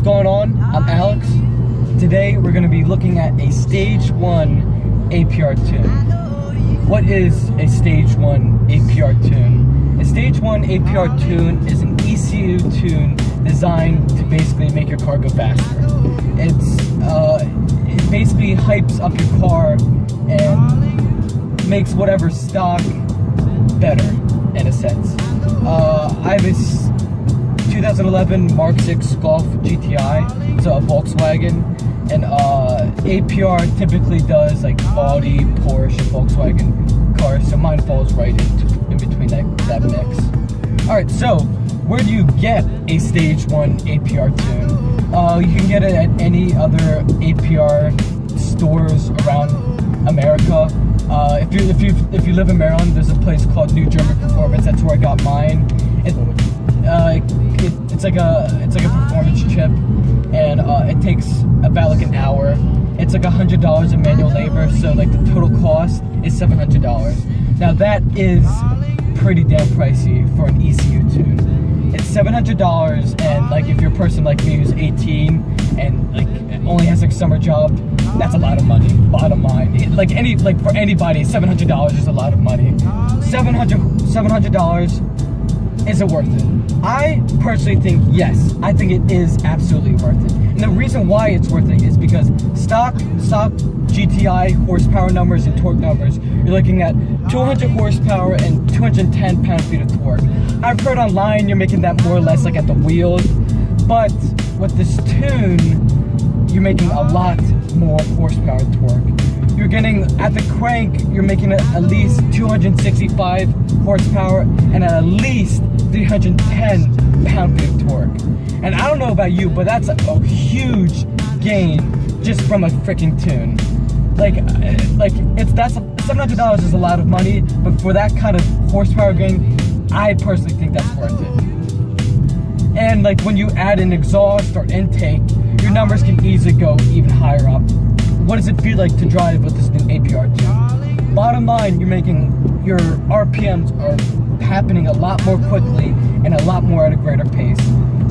going on? I'm Alex. Today we're going to be looking at a Stage 1 APR tune. What is a Stage 1 APR tune? A Stage 1 APR tune is an ECU tune designed to basically make your car go faster. It basically hypes up your car and makes whatever stock better, in a sense. I have a 2011 Mk6 Golf GTI, so a Volkswagen, and APR typically does like Audi, Porsche, Volkswagen cars, so mine falls right in between that mix. Alright, so where do you get a Stage 1 APR tune? You can get it at any other APR stores around America. If you live in Maryland, there's a place called New German Performance. That's where I got mine. It's like a performance chip, and it takes about like an hour. It's like $100 in manual labor, so like the total cost is $700. Now that is pretty damn pricey for an ECU tune. It's $700, and like if you're a person like me who's 18 and like only has like a summer job, that's a lot of money. Bottom line, for anybody, $700 is a lot of money. $700. Is it worth it? I personally think yes. I think it is absolutely worth it. And the reason why it's worth it is because stock GTI horsepower numbers and torque numbers, you're looking at 200 horsepower and 210 pound-feet of torque. I've heard online you're making that more or less like at the wheels, but with this tune, you're making a lot more horsepower torque. You're getting, at the crank, you're making it at least 265 horsepower and at least 310 pound-feet of torque. And I don't know about you, but that's a huge gain just from a freaking tune. That's $700 is a lot of money, but for that kind of horsepower gain, I personally think that's worth it. And like when you add an exhaust or intake, your numbers can easily go even higher up. What does it feel like to drive with this new APR tune? Bottom line, your RPMs are happening a lot more quickly and a lot more at a greater pace.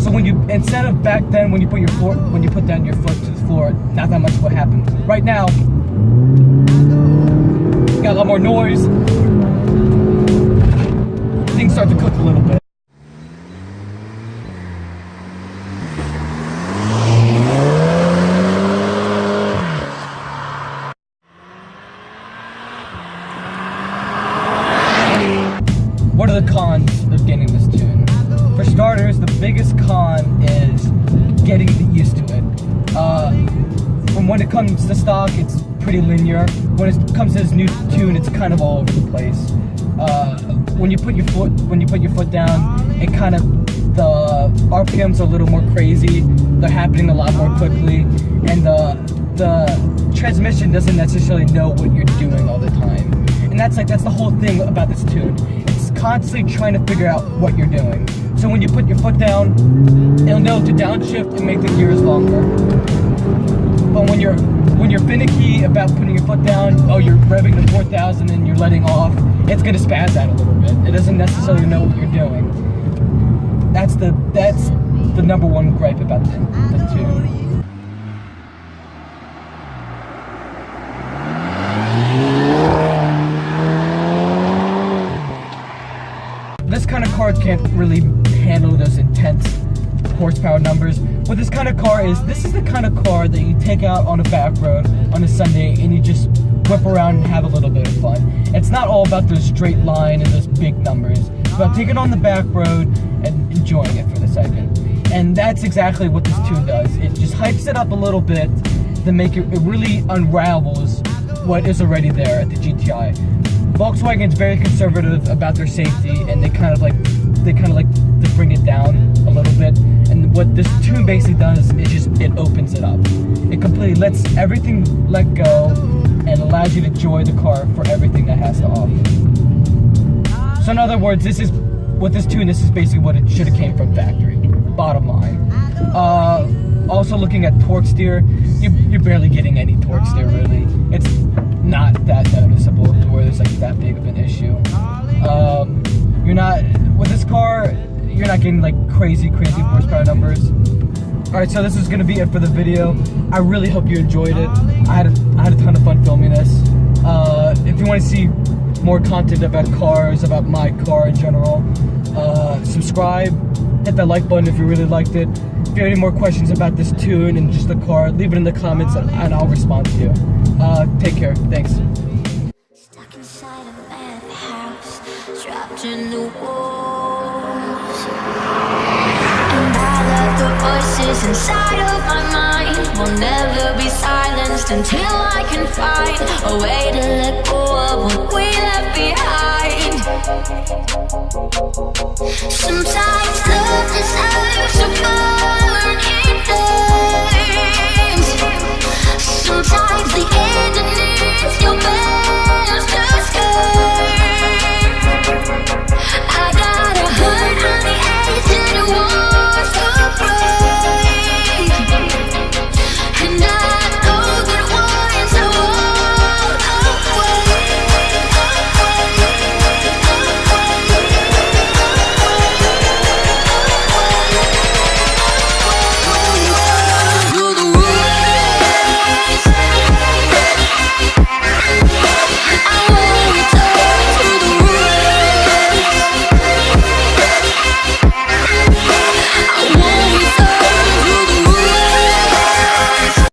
So instead of back then when you put down your foot to the floor, not that much will happen. Right now, got a lot more noise. Things start to cook a little bit. What are the cons of getting this tune? For starters, the biggest con is getting used to it. From when it comes to stock, it's pretty linear. When it comes to this new tune, it's kind of all over the place. When you put your foot down, the RPMs are a little more crazy. They're happening a lot more quickly, and the transmission doesn't necessarily know what you're doing all the time. And that's the whole thing about this tune. It's constantly trying to figure out what you're doing. So when you put your foot down, it'll know to downshift and make the gears longer. But when you're finicky about putting your foot down, you're revving to 4,000 and you're letting off, it's gonna spaz out a little bit. It doesn't necessarily know what you're doing. That's the number one gripe about the tune. This kind of car can't really handle those intense horsepower numbers. What this kind of car is, this is the kind of car that you take out on a back road on a Sunday and you just whip around and have a little bit of fun. It's not all about those straight line and those big numbers. It's about taking it on the back road and enjoying it for the second. And that's exactly what this tune does. It just hypes it up a little bit to make it really unravels what is already there at the GTI. Volkswagen's very conservative about their safety, and they kind of like to bring it down a little bit. And what this tune basically does is it opens it up. It completely lets everything let go and allows you to enjoy the car for everything that has to offer. So in other words, this is basically what it should have came from factory. Bottom line. Also looking at torque steer, you're barely getting any torque steer really. It's not that noticeable to where there's like that big of an issue. You're not, with this car, you're not getting like crazy horsepower numbers. Alright, so this is gonna be it for the video. I really hope you enjoyed it. I had a ton of fun filming this. If you want to see more content about cars, about my car in general, subscribe, hit that like button if you really liked it. If you have any more questions about this tune and just the car, leave it in the comments and I'll respond to you. Take care. Thanks. Stuck inside a madhouse, trapped in the walls. And all of the voices inside of my mind will never be silenced until I can find a way to let go of what we left behind. Sometimes love is